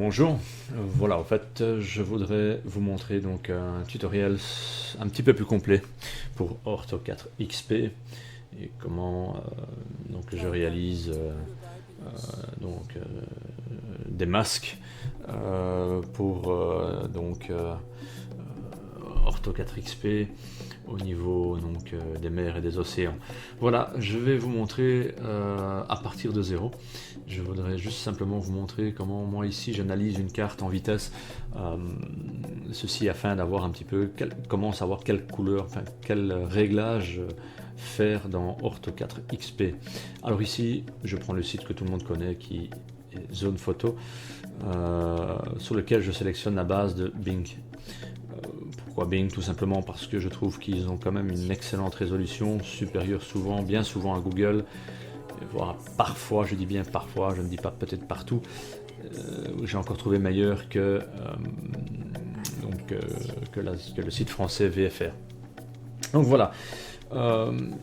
Bonjour, voilà en fait je voudrais vous montrer donc un tutoriel un petit peu plus complet pour Ortho 4 XP et comment donc je réalise des masques pour Ortho 4 XP au niveau des mers et des océans. Voilà, je vais vous montrer à partir de zéro. Je voudrais juste simplement vous montrer comment moi ici j'analyse une carte en vitesse, ceci afin d'avoir un petit peu comment savoir quelle couleur, enfin quel réglage faire dans Ortho 4 XP. Alors ici je prends le site que tout le monde connaît qui est Zone Photo, sur lequel je sélectionne la base de Bing. Pourquoi Bing? Tout simplement parce que je trouve qu'ils ont quand même une excellente résolution, supérieure bien souvent à Google, voire parfois, je dis bien parfois, je ne dis pas peut-être partout, j'ai encore trouvé meilleur que le site français VFR. Donc voilà,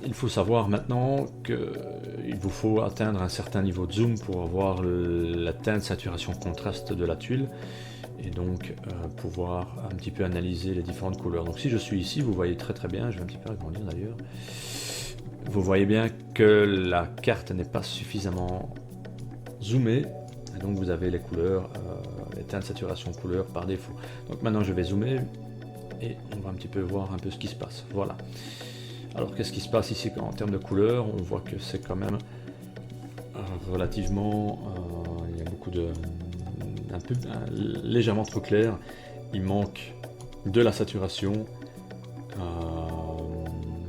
il faut savoir maintenant qu'il vous faut atteindre un certain niveau de zoom pour avoir la teinte, saturation, contraste de la tuile, et donc pouvoir un petit peu analyser les différentes couleurs. Donc si je suis ici, vous voyez très bien, je vais un petit peu agrandir d'ailleurs, vous voyez bien que la carte n'est pas suffisamment zoomée, et donc vous avez les couleurs, les teintes, saturation, couleurs par défaut. Donc maintenant je vais zoomer et on va un petit peu voir un peu ce qui se passe. Voilà. Alors qu'est-ce qui se passe ici en termes de couleurs? On voit que c'est quand même relativement, il y a beaucoup de légèrement trop clair. Il manque de la saturation,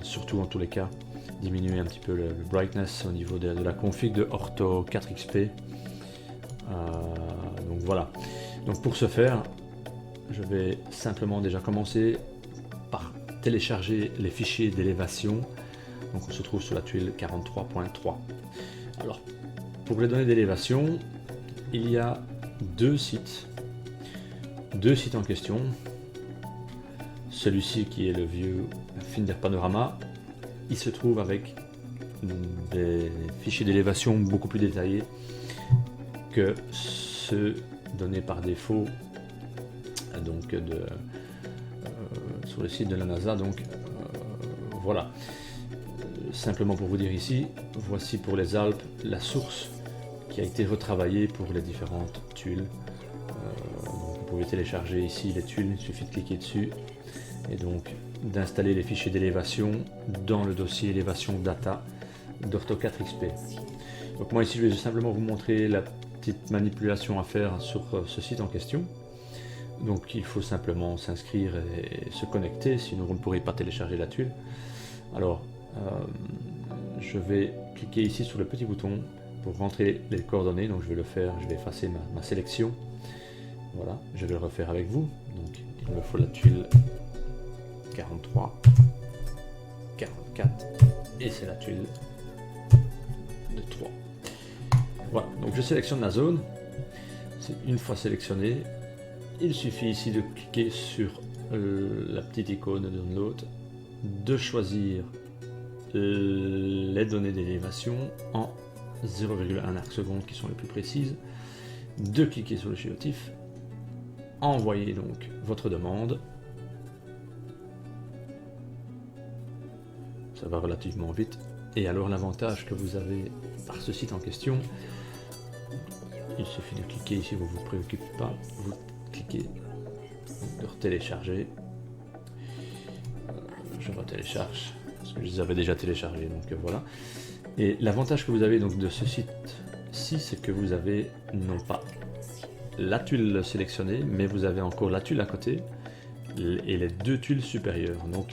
surtout en tous les cas diminuer un petit peu le brightness au niveau de la config de Ortho 4 XP. Donc voilà, donc pour ce faire je vais simplement déjà commencer par télécharger les fichiers d'élévation. Donc on se trouve sur la tuile 43.3. alors pour les données d'élévation, il y a deux sites en question. Celui-ci qui est le vieux Finder Panorama, il se trouve avec des fichiers d'élévation beaucoup plus détaillés que ceux donnés par défaut sur le site de la NASA. Donc voilà, simplement pour vous dire ici, voici pour les Alpes la source qui a été retravaillée pour les différentes tuiles. Vous pouvez télécharger ici les tuiles, il suffit de cliquer dessus et donc d'installer les fichiers d'élévation dans le dossier élévation data d'Ortho 4 XP. Donc moi ici je vais simplement vous montrer la petite manipulation à faire sur ce site en question. Donc il faut simplement s'inscrire et se connecter, sinon vous ne pourrez pas télécharger la tuile. Alors je vais cliquer ici sur le petit bouton pour rentrer les coordonnées. Donc je vais le faire, je vais effacer ma sélection. Voilà, je vais le refaire avec vous. Donc il me faut la tuile 43, 44 et c'est la tuile de 3. Voilà, donc je sélectionne la zone. Une fois sélectionné, il suffit ici de cliquer sur la petite icône de download, de choisir les données d'élévation en 0,1 arc seconde qui sont les plus précises, de cliquer sur le chéotif, envoyer donc votre demande. Ça va relativement vite. Et alors l'avantage que vous avez par ce site en question, il suffit de cliquer ici, vous ne vous préoccupez pas, vous cliquez de télécharger. Je retélécharge parce que je les avais déjà téléchargés, donc voilà. Et l'avantage que vous avez donc de ce site-ci, c'est que vous avez non pas la tuile sélectionnée, mais vous avez encore la tuile à côté et les deux tuiles supérieures. Donc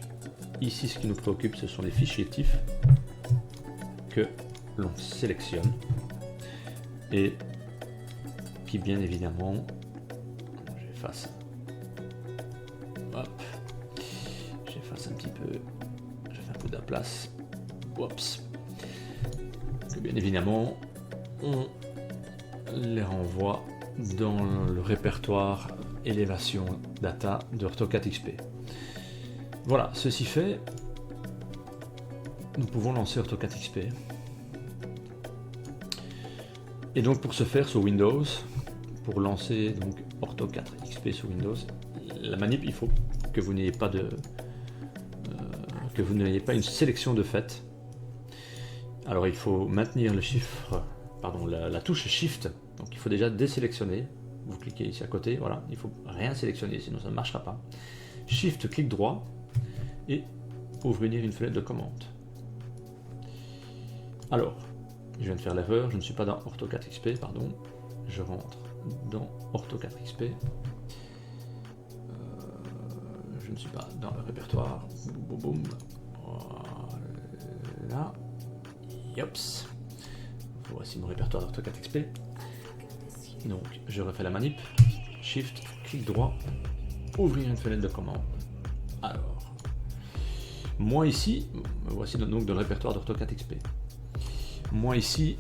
ici, ce qui nous préoccupe, ce sont les fichiers TIFF que l'on sélectionne et qui, bien évidemment, j'efface un petit peu, je fais un peu de la place, que bien évidemment on les renvoie dans le répertoire élévation data d'Ortho 4 XP. Voilà, ceci fait, nous pouvons lancer Ortho 4 XP. Et donc pour ce faire, sur Windows, pour lancer donc Ortho 4 XP sur Windows, la manip, il faut que vous n'ayez pas une sélection de fait. Alors il faut maintenir le chiffre, pardon, la touche Shift, donc il faut déjà désélectionner. Vous cliquez ici à côté, voilà, il faut rien sélectionner, sinon ça ne marchera pas. Shift, clic droit et ouvrir une fenêtre de commande. Alors, je viens de faire l'erreur, je ne suis pas dans Ortho 4 XP, pardon. Je rentre dans Ortho 4 XP. Je ne suis pas dans le répertoire. Boum, boum, boum. Voilà. Yops. Voici mon répertoire d'Ortho 4 XP. Donc, je refais la manip. Shift, clic droit, ouvrir une fenêtre de commande. Alors, moi ici, voici donc dans le répertoire d'Ortho 4 XP. Moi ici,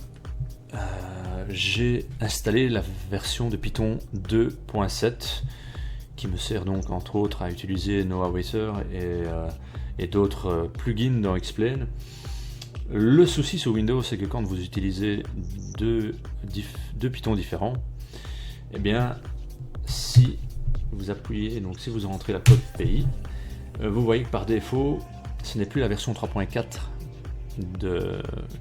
j'ai installé la version de Python 2.7 qui me sert donc entre autres à utiliser NoAWaiter et d'autres plugins dans Explain. Le souci sur Windows, c'est que quand vous utilisez deux Python différents, eh bien, si vous appuyez, donc si vous rentrez la code pays, vous voyez que par défaut, ce n'est plus la version 3.4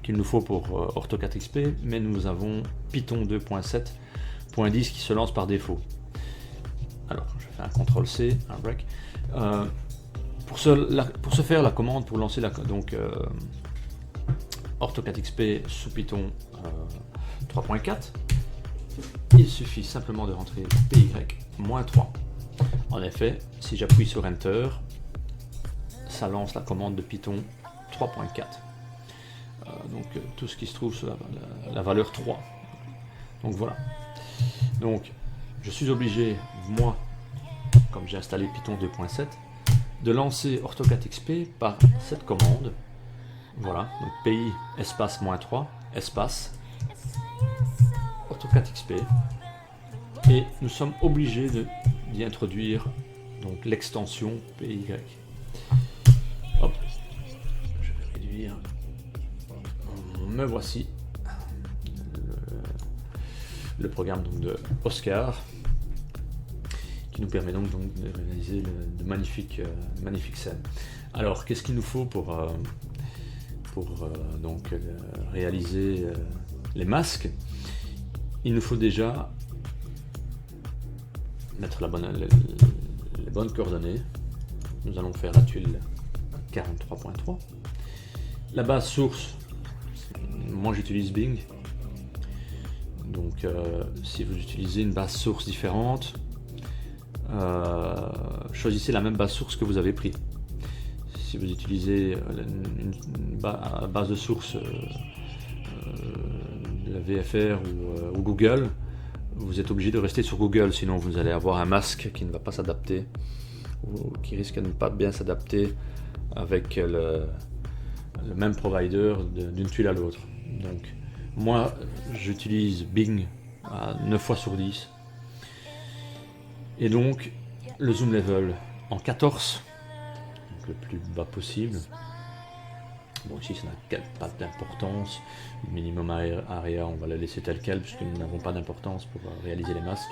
qu'il nous faut pour Ortho 4 XP, mais nous avons Python 2.7.10 qui se lance par défaut. Alors, je fais un CTRL-C, un break. Pour ce faire, la commande pour lancer Ortho 4 XP sous Python 3.4, il suffit simplement de rentrer PY-3. En effet, si j'appuie sur Enter, ça lance la commande de Python 3.4. Donc tout ce qui se trouve sur la valeur 3. Donc voilà. Donc je suis obligé, moi, comme j'ai installé Python 2.7, de lancer Ortho 4 XP par cette commande. Voilà, donc pays espace -3 espace Ortho 4 XP, et nous sommes obligés d'y introduire donc l'extension PY. Hop, je vais réduire. Me voici le programme donc de Oscar qui nous permet donc de réaliser de magnifiques scènes. Alors qu'est-ce qu'il nous faut pour réaliser les masques? Il nous faut déjà mettre les bonnes coordonnées. Nous allons faire la tuile 43.3. La base source, moi j'utilise Bing. Donc si vous utilisez une base source différente, choisissez la même base source que vous avez pris. Si vous utilisez une base de source de la VFR ou Google, vous êtes obligé de rester sur Google, sinon vous allez avoir un masque qui ne va pas s'adapter ou qui risque de ne pas bien s'adapter avec le même provider d'une tuile à l'autre. Donc moi j'utilise Bing à 9 fois sur 10 et donc le zoom level en 14, donc le plus bas possible. Bon, ici ça n'a pas d'importance, le minimum area on va le laisser tel quel puisque nous n'avons pas d'importance pour réaliser les masques.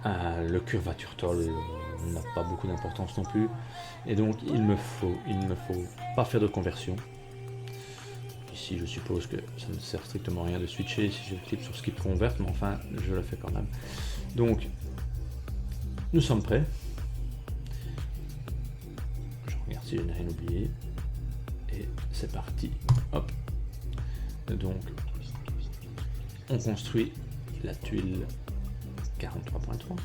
Le curvature tool n'a pas beaucoup d'importance non plus, et donc il me faut pas faire de conversion. Ici je suppose que ça ne sert strictement à rien de switcher si je clique sur skip convert, mais enfin je le fais quand même. Donc nous sommes prêts. Je regarde si je n'ai rien oublié. Et c'est parti. Hop. Donc on construit la tuile 43.3.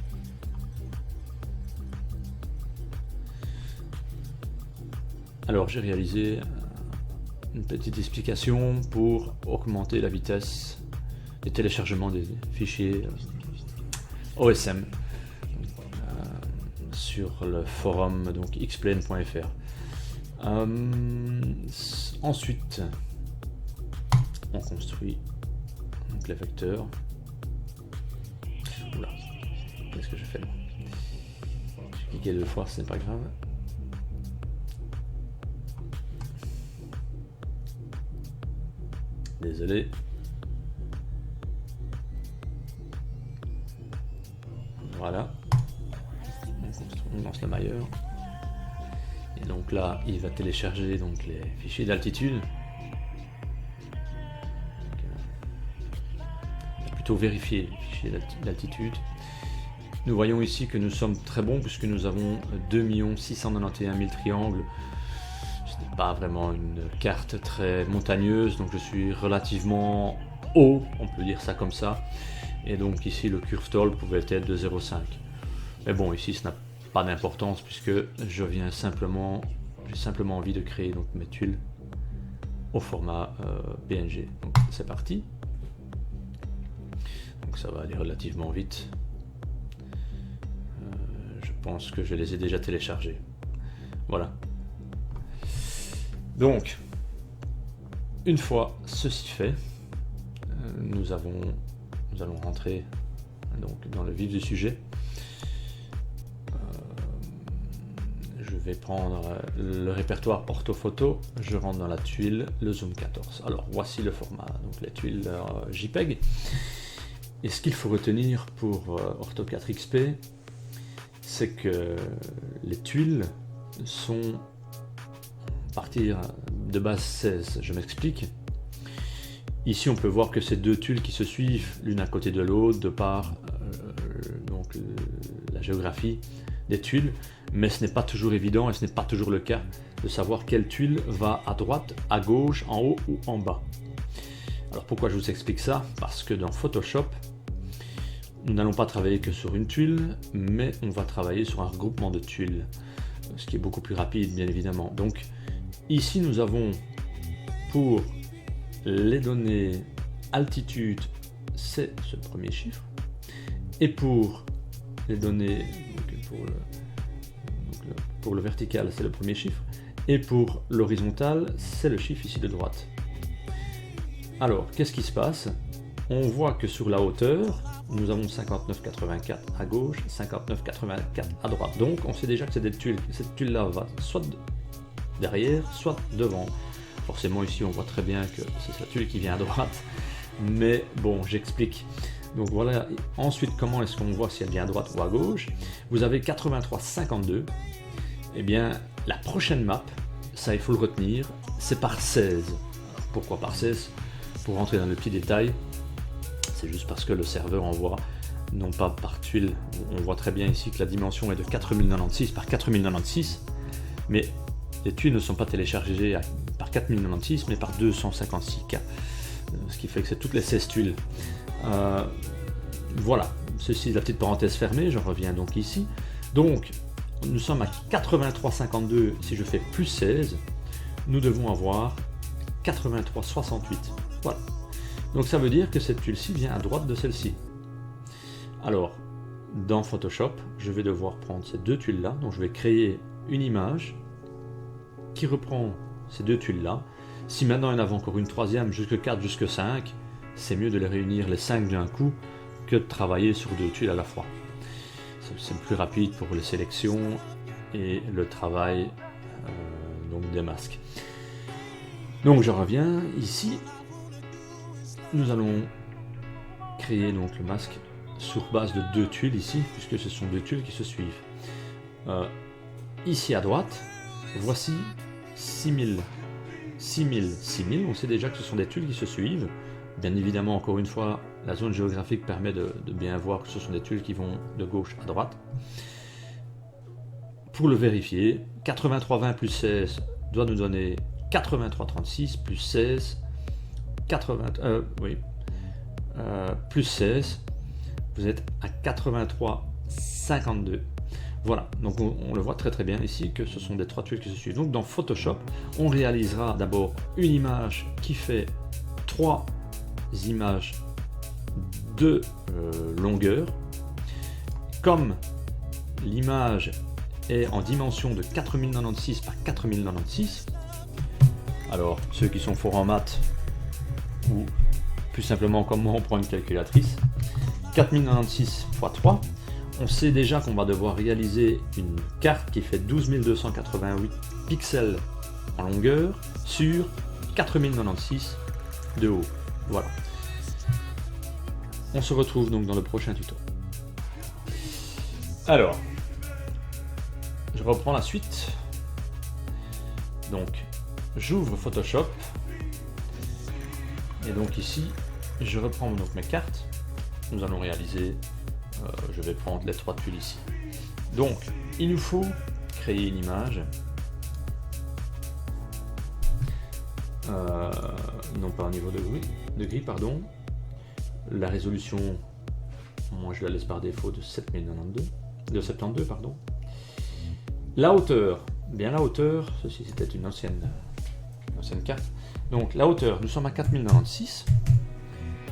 Alors j'ai réalisé une petite explication pour augmenter la vitesse de téléchargement des fichiers OSM sur le forum donc explain.fr. Ensuite on construit donc les vecteurs. Oula, qu'est-ce que je fais là? J'ai cliqué 2 fois, c'est pas grave. Désolé. Voilà. On lance le mailleur. Et donc là, il va télécharger donc les fichiers d'altitude. Plutôt vérifier les fichiers d'altitude. Nous voyons ici que nous sommes très bons puisque nous avons 2 691 000 triangles. Ce n'est pas vraiment une carte très montagneuse, donc je suis relativement haut, on peut dire ça comme ça. Et donc ici le curve toll pouvait être de 0,5. Mais bon, ici ça n'a pas d'importance puisque j'ai simplement envie de créer donc mes tuiles au format PNG. Donc c'est parti. Donc ça va aller relativement vite. Je pense que je les ai déjà téléchargés. Voilà. Donc, une fois ceci fait, nous allons rentrer donc dans le vif du sujet. Je vais prendre le répertoire orthophoto, je rentre dans la tuile, le zoom 14. Alors voici le format, donc les tuiles JPEG. Et ce qu'il faut retenir pour Ortho 4 XP, c'est que les tuiles sont à partir de base 16. Je m'explique. Ici, on peut voir que c'est deux tuiles qui se suivent l'une à côté de l'autre de par donc, la géographie des tuiles, mais ce n'est pas toujours évident et ce n'est pas toujours le cas de savoir quelle tuile va à droite, à gauche, en haut ou en bas. Alors pourquoi je vous explique ça? Parce que dans Photoshop, nous n'allons pas travailler que sur une tuile, mais on va travailler sur un regroupement de tuiles, ce qui est beaucoup plus rapide bien évidemment. Donc ici nous avons pour les données altitude, c'est ce premier chiffre, et pour les données, pour le vertical c'est le premier chiffre, et pour l'horizontal c'est le chiffre ici de droite. Alors qu'est-ce qui se passe? On voit que sur la hauteur, nous avons 59,84 à gauche, 59,84 à droite. Donc on sait déjà que c'est des tuiles. Cette tuile-là va soit derrière, soit devant. Forcément ici on voit très bien que c'est la tuile qui vient à droite. Mais bon, j'explique. Donc voilà, ensuite comment est-ce qu'on voit si elle vient à droite ou à gauche? Vous avez 83,52. Eh bien, la prochaine map, ça il faut le retenir, c'est par 16. Pourquoi par 16? Pour rentrer dans le petit détail, c'est juste parce que le serveur envoie non pas par tuile. On voit très bien ici que la dimension est de 4096 par 4096, mais les tuiles ne sont pas téléchargées par 4096 mais par 256K, ce qui fait que c'est toutes les 16 tuiles. Voilà, ceci est la petite parenthèse fermée, je reviens donc ici. Donc nous sommes à 83,52, si je fais plus 16, nous devons avoir 83,68. Voilà. Donc ça veut dire que cette tuile-ci vient à droite de celle-ci. Alors, dans Photoshop, je vais devoir prendre ces deux tuiles-là, donc je vais créer une image qui reprend ces deux tuiles-là. Si maintenant il y en avait encore une troisième, jusque 4, jusque 5, c'est mieux de les réunir les 5 d'un coup que de travailler sur deux tuiles à la fois. C'est plus rapide pour les sélections et le travail donc des masques. Donc je reviens ici. Nous allons créer donc le masque sur base de deux tuiles ici, puisque ce sont deux tuiles qui se suivent. Ici à droite, voici 6000, 6000, 6000. On sait déjà que ce sont des tuiles qui se suivent. Bien évidemment, encore une fois, la zone géographique permet de bien voir que ce sont des tuiles qui vont de gauche à droite. Pour le vérifier, 83,20 plus 16 doit nous donner 83,36 plus 16. Plus 16, vous êtes à 83,52. Voilà, donc on le voit très très bien ici que ce sont des trois tuiles qui se suivent. Donc dans Photoshop, on réalisera d'abord une image qui fait trois images de longueur. Comme l'image est en dimension de 4096 par 4096, alors ceux qui sont forts en maths, ou plus simplement comme moi on prend une calculatrice, 4096 x 3, on sait déjà qu'on va devoir réaliser une carte qui fait 12 288 pixels en longueur sur 4096 de haut. Voilà. On se retrouve donc dans le prochain tuto. Alors, je reprends la suite. Donc, j'ouvre Photoshop. Et donc ici, je reprends donc mes cartes. Nous allons réaliser, je vais prendre les 3 tuiles ici. Donc, il nous faut créer une image. Non pas au niveau de gris, pardon. La résolution, moi je la laisse par défaut de 72, pardon. La hauteur, bien la hauteur, ceci c'était une ancienne carte. Donc la hauteur, nous sommes à 4096.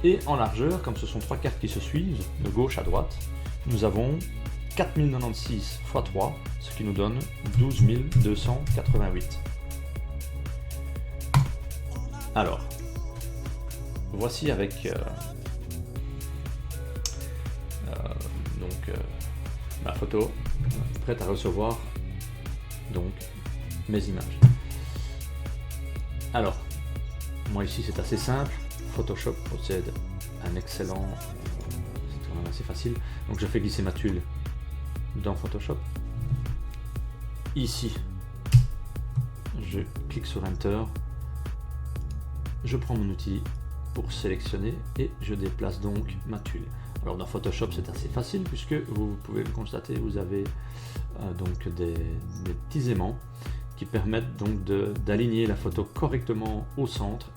Et en largeur, comme ce sont 3 cartes qui se suivent, de gauche à droite, nous avons 4096 x 3, ce qui nous donne 12288. Alors, voici avec ma photo prête à recevoir donc mes images. Alors, moi ici c'est assez simple. Photoshop possède un excellent, c'est quand même assez facile. Donc je fais glisser ma tuile dans Photoshop. Ici, je clique sur Enter. Je prends mon outil pour sélectionner et je déplace donc ma tuile. Alors dans Photoshop c'est assez facile puisque vous pouvez le constater, vous avez donc des petits aimants qui permettent donc d'aligner la photo correctement au centre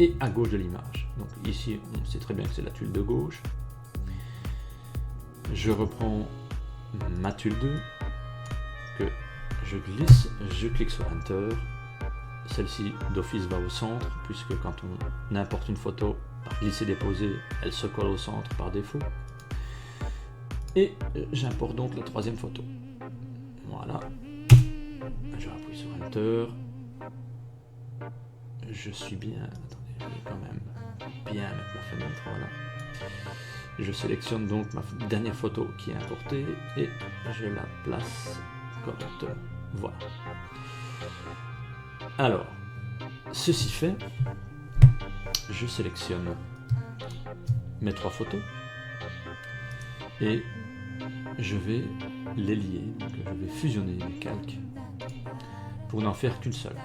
et à gauche de l'image. Donc ici on sait très bien que c'est la tuile de gauche. Je reprends ma tuile 2 que je glisse, je clique sur Enter. Celle-ci d'office va au centre puisque quand on importe une photo par glisser-déposer, elle se colle au centre par défaut. Et j'importe donc la 3e photo. Voilà. Je appuie sur Enter. Je suis bien. Attendez, je vais quand même bien mettre ma fenêtre. Voilà. Je sélectionne donc ma dernière photo qui est importée et je la place correctement. Voilà. Alors, ceci fait, je sélectionne mes 3 photos et je vais les lier, donc je vais fusionner les calques pour n'en faire qu'une seule.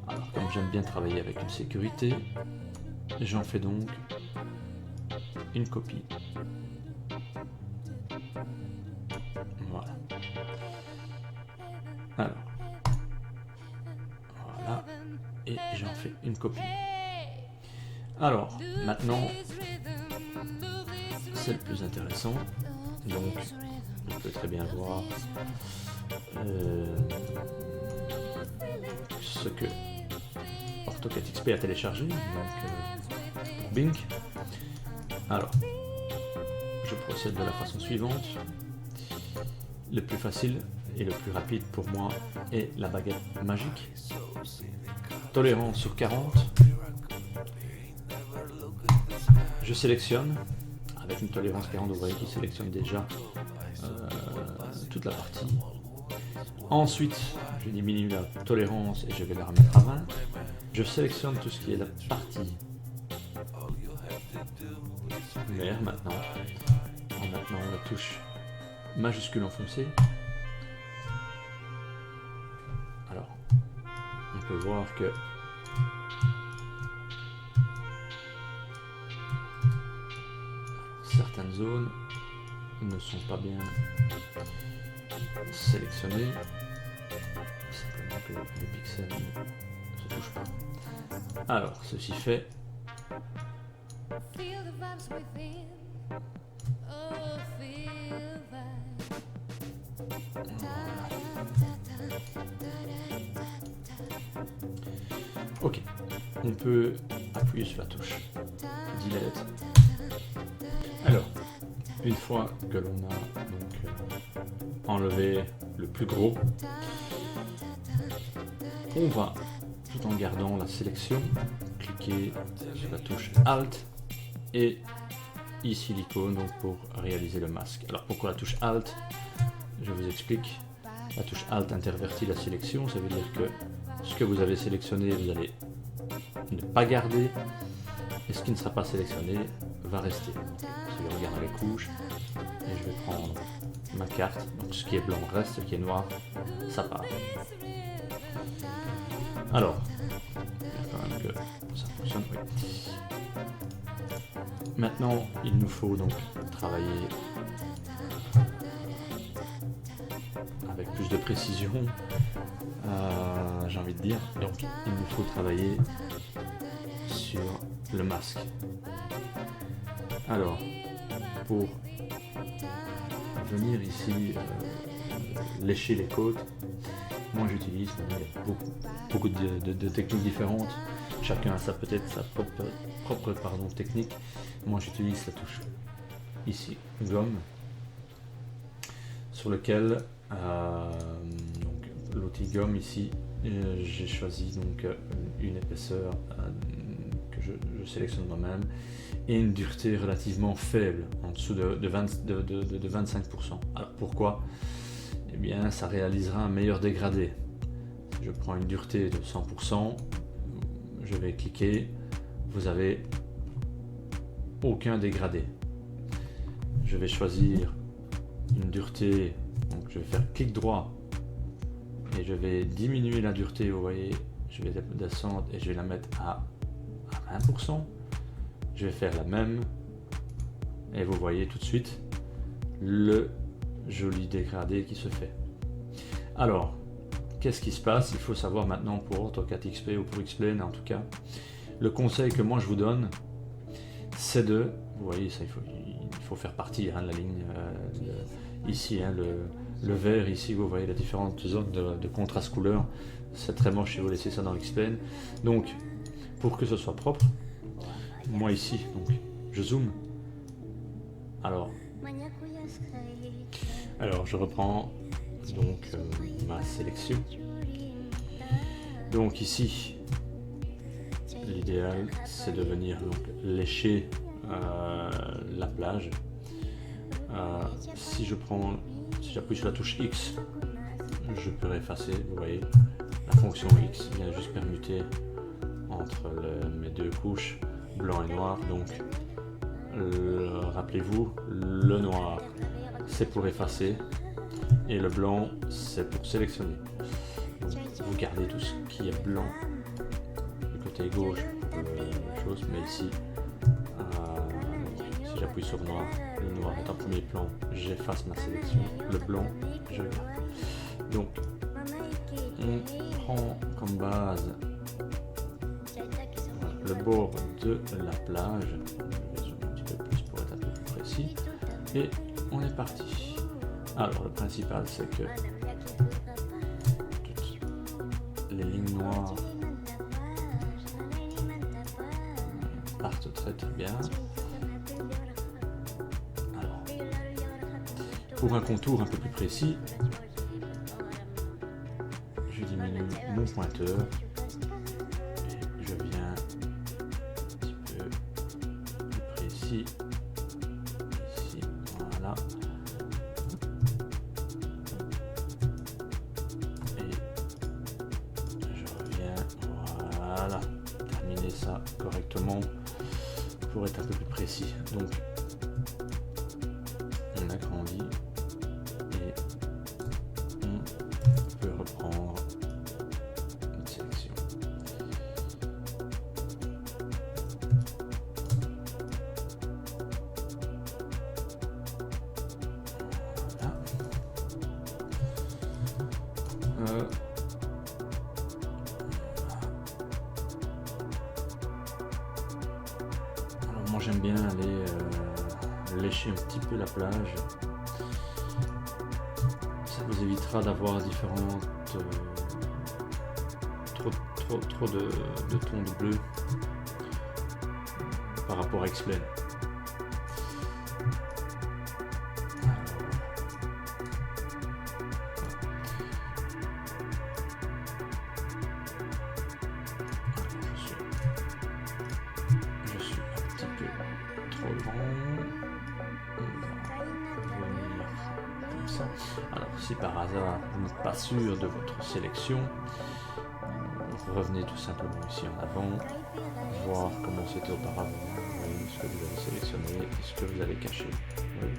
Alors, comme j'aime bien travailler avec une sécurité, j'en fais donc une copie. Voilà. Alors, voilà, et j'en fais une copie. Alors, maintenant, c'est le plus intéressant. Donc, on peut très bien voir ce que AutoCAD XP a téléchargé, donc pour Bing. Alors, je procède de la façon suivante. Le plus facile et le plus rapide pour moi est la baguette magique. Tolérance sur 40. Je sélectionne avec une tolérance 40, vous voyez qu'il sélectionne déjà toute la partie. Ensuite, je diminue la tolérance et je vais la remettre à 20. Je sélectionne tout ce qui est la partie vert maintenant, en maintenant la touche majuscule enfoncée. Alors, on peut voir que certaines zones ne sont pas bien sélectionnées, simplement que les pixels ne se touchent pas. Alors, ceci fait, ok, on peut appuyer sur la touche Delete. Alors, une fois que l'on a donc enlevé le plus gros, on va, tout en gardant la sélection, cliquer sur la touche Alt et ici l'icône donc pour réaliser le masque. Alors pourquoi la touche Alt? Je vous explique. La touche Alt intervertit la sélection, ça veut dire que ce que vous avez sélectionné, vous allez ne pas garder, et ce qui ne sera pas sélectionné, va rester. Je vais regarder les couches et je vais prendre ma carte. Donc ce qui est blanc reste, ce qui est noir, ça part. Alors, quand même que ça fonctionne. Oui. Maintenant, il nous faut donc travailler avec plus de précision, j'ai envie de dire. Donc, il nous faut travailler sur le masque. Alors, pour venir ici lécher les côtes, moi j'utilise beaucoup de techniques différentes. Chacun a peut-être sa propre technique. Moi j'utilise la touche ici, gomme, sur lequel l'outil gomme ici, j'ai choisi donc une épaisseur que je sélectionne moi-même et une dureté relativement faible, en dessous de 25%. Alors pourquoi? Eh bien ça réalisera un meilleur dégradé. Si je prends une dureté de 100%, je vais cliquer, vous avez aucun dégradé. Je vais choisir une dureté, donc je vais faire clic droit et je vais diminuer la dureté, vous voyez, je vais descendre et je vais la mettre à 20%. Je vais faire la même et vous voyez tout de suite le joli dégradé qui se fait. Alors, qu'est-ce qui se passe? Il faut savoir maintenant pour AutoCAD XP ou pour X-Plane en tout cas, le conseil que moi je vous donne, c'est de, vous voyez ça, il faut faire partie la ligne ici, le vert ici, vous voyez les différentes zones de contraste couleur, c'est très moche si vous laissez ça dans X-Plane. Donc pour que ce soit propre, moi ici, donc je zoome. Alors je reprends donc ma sélection. Donc ici, l'idéal c'est de venir donc lécher la plage. Si j'appuie sur la touche X, je peux effacer, vous voyez, la fonction X vient juste permuter entre mes deux couches, blanc et noir. Donc rappelez-vous, le noir c'est pour effacer et le blanc c'est pour sélectionner. Donc, vous gardez tout ce qui est blanc du côté gauche, chose, mais ici si j'appuie sur noir, le noir est en premier plan, j'efface ma sélection, le blanc je le garde. Donc on prend comme base le bord de la plage, je vais zoomer un petit peu plus pour être un peu plus précis, et on est parti. Alors le principal c'est que toutes les lignes noires partent très bien. Alors, pour un contour un peu plus précis, je diminue mon pointeur et je viens un petit peu plus précis ici, voilà. Et je reviens, voilà, terminer ça correctement pour être un peu plus précis. Donc on agrandit et on peut reprendre notre sélection. Voilà. Alors moi j'aime bien aller lécher un petit peu la plage. Ça vous évitera d'avoir différentes trop de tons de bleu par rapport à X-Plane. Je suis un petit peu trop grand. On va venir comme ça. Alors si par hasard vous n'êtes pas sûr de votre sélection, revenez tout simplement ici en avant, voir comment c'était auparavant, ce que vous avez sélectionné et ce que vous avez caché. Oui.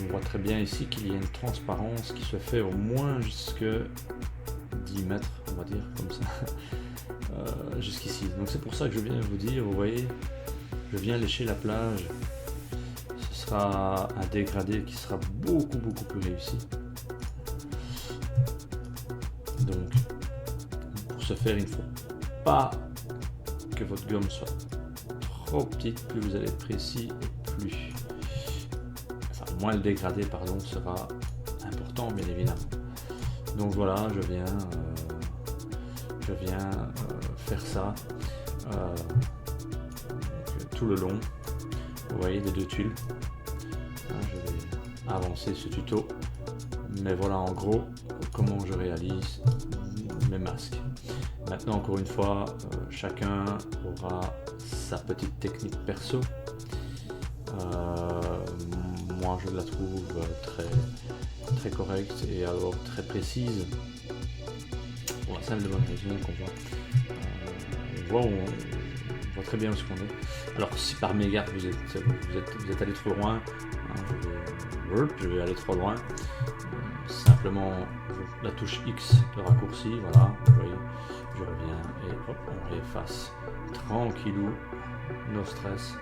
On voit très bien ici qu'il y a une transparence qui se fait au moins jusque 10 mètres, on va dire comme ça, jusqu'ici. Donc c'est pour ça que je viens vous dire, vous voyez, je viens lécher la plage. Ce sera un dégradé qui sera beaucoup plus réussi. Donc pour ce faire, il ne faut pas que votre gomme soit trop petite. Plus vous allez être précis, plus, enfin moins le dégradé pardon sera important bien évidemment. Donc voilà, je viens faire ça donc, tout le long. Vous voyez les deux tuiles. Je vais avancer ce tuto, mais voilà en gros comment je réalise mes masques. Maintenant encore une fois, chacun aura sa petite technique perso. Moi je la trouve très correcte et alors très précise, pour la simple et bonne raison qu'on voit très bien où on est. Alors si par mégarde vous êtes allé trop loin, je vais aller trop loin, simplement la touche X de raccourci, voilà, vous voyez, je reviens et hop, on réefface tranquillou, no stress,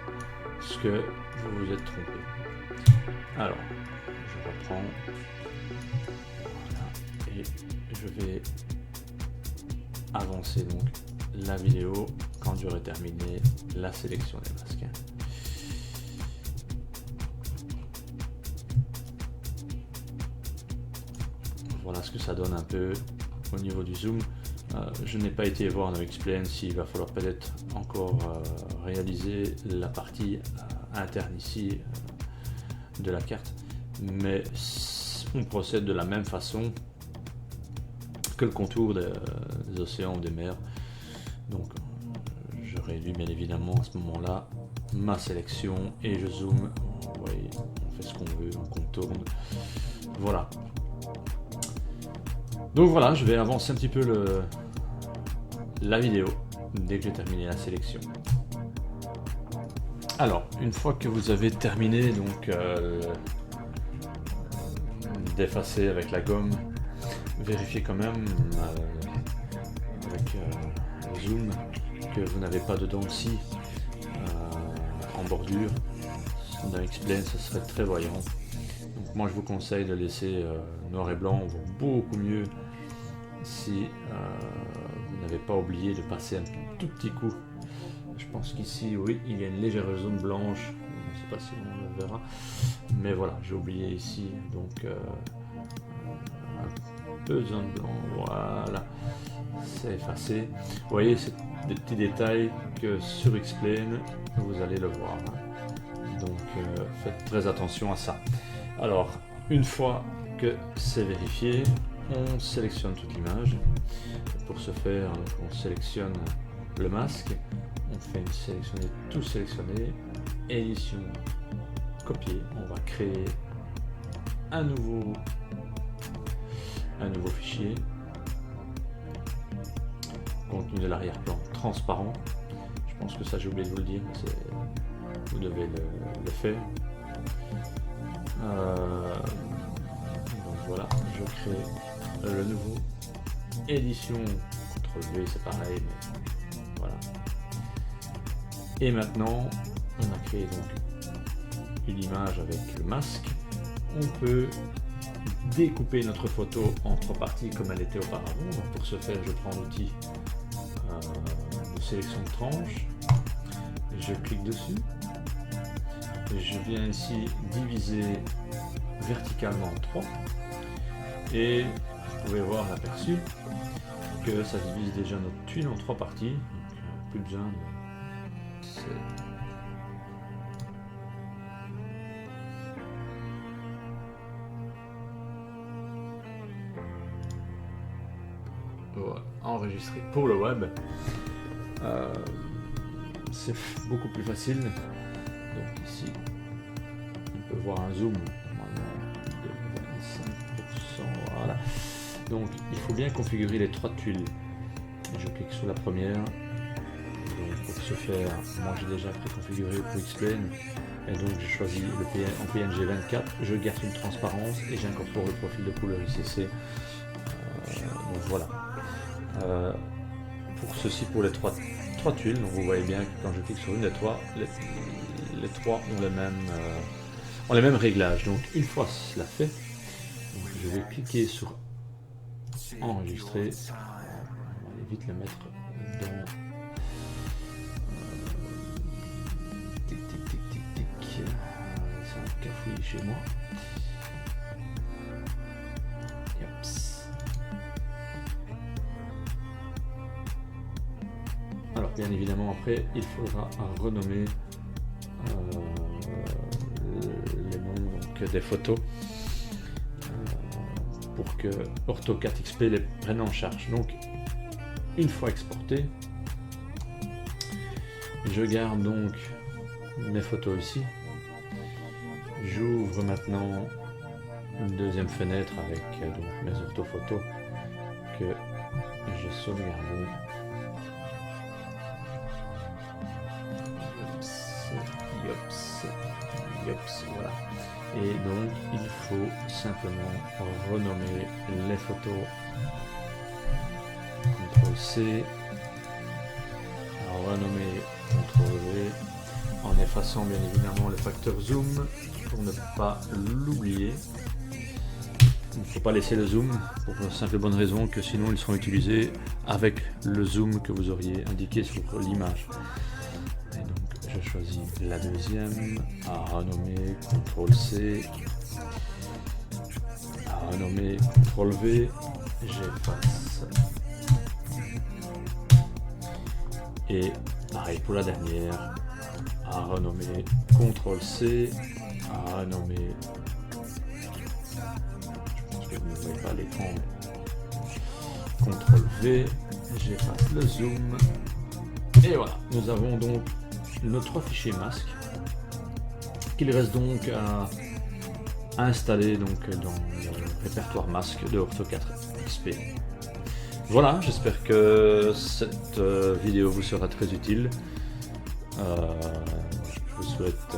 ce que vous vous êtes trompé. Alors, je reprends, voilà, et je vais avancer donc la vidéo quand j'aurai terminé la sélection des masques. Voilà ce que ça donne un peu au niveau du zoom. Je n'ai pas été voir dans X-Plane s'il va falloir peut-être encore réaliser la partie interne ici de la carte, mais on procède de la même façon que le contour des océans ou des mers. Donc je réduis bien évidemment à ce moment-là ma sélection et je zoome. Vous voyez, on fait ce qu'on veut, on contourne. Voilà. Donc voilà, je vais avancer un petit peu la vidéo dès que j'ai terminé la sélection. Alors, une fois que vous avez terminé donc d'effacer avec la gomme, vérifiez quand même avec le zoom que vous n'avez pas de dents de scie en bordure. Dans X-Plane, ce serait très voyant. Donc moi je vous conseille de laisser noir et blanc, on voit beaucoup mieux si vous n'avez pas oublié de passer un tout petit coup. Je pense qu'ici, oui, il y a une légère zone blanche, je ne sais pas si on le verra, mais voilà, j'ai oublié ici, donc un peu de zone blanche, voilà, c'est effacé. Vous voyez, c'est des petits détails que sur X-Plane, vous allez le voir, hein. Donc faites très attention à ça. Alors, une fois que c'est vérifié, on sélectionne toute l'image. Pour ce faire, on sélectionne le masque, on fait une sélection de tout sélectionné, édition, copier, on va créer un nouveau fichier, contenu de l'arrière-plan transparent. Je pense que ça j'ai oublié de vous le dire, vous devez le faire. Donc voilà, je crée le nouveau, édition, CTRL-V, c'est pareil, mais voilà. Et maintenant, on a créé donc une image avec le masque. On peut découper notre photo en 3 parties comme elle était auparavant. Donc pour ce faire, je prends l'outil de sélection de tranche, je clique dessus, et je viens ici diviser verticalement en 3, et vous pouvez voir l'aperçu que ça divise déjà notre tuile en 3 parties, donc plus besoin de... Voilà, enregistré pour le web. C'est beaucoup plus facile. Donc ici, on peut voir un zoom de 25%. Donc il faut bien configurer les 3 tuiles. Je clique sur la première. Donc pour ce faire, moi j'ai déjà préconfiguré pour X-Plane. Et donc j'ai choisi en PNG 24, je garde une transparence et j'incorpore le profil de couleur ICC. Donc voilà. Pour ceci, pour les trois tuiles, donc vous voyez bien que quand je clique sur une des trois, les trois ont les mêmes réglages. Donc une fois cela fait, donc je vais cliquer sur enregistrer. On va aller vite le mettre dans c'est un cafouillis chez moi. Yaps. Alors bien évidemment après il faudra renommer les noms donc, des photos pour que AutoCAD XP les prenne en charge. Donc une fois exporté, je garde donc mes photos ici. J'ouvre maintenant une deuxième fenêtre avec donc, mes orthophotos que j'ai sauvegardées. Yops, voilà. Et donc il faut simplement renommer les photos. CTRL-C, renommer CTRL-V, en effaçant bien évidemment le facteur zoom pour ne pas l'oublier. Il ne faut pas laisser le zoom pour la simple et bonne raison que sinon ils seront utilisés avec le zoom que vous auriez indiqué sur l'image. Et donc je choisis la deuxième, à renommer CTRL-C, à renommer CTRL-V, j'efface. Et pareil pour la dernière, à renommer CTRL-C, à renommer, je pense que vous ne voyez pas l'écran, CTRL-V, j'efface le zoom, et voilà, nous avons donc nos 3 fichiers masques, qu'il reste donc à installer donc dans le répertoire masque de AutoCAD XP. Voilà, j'espère que cette vidéo vous sera très utile. Je vous souhaite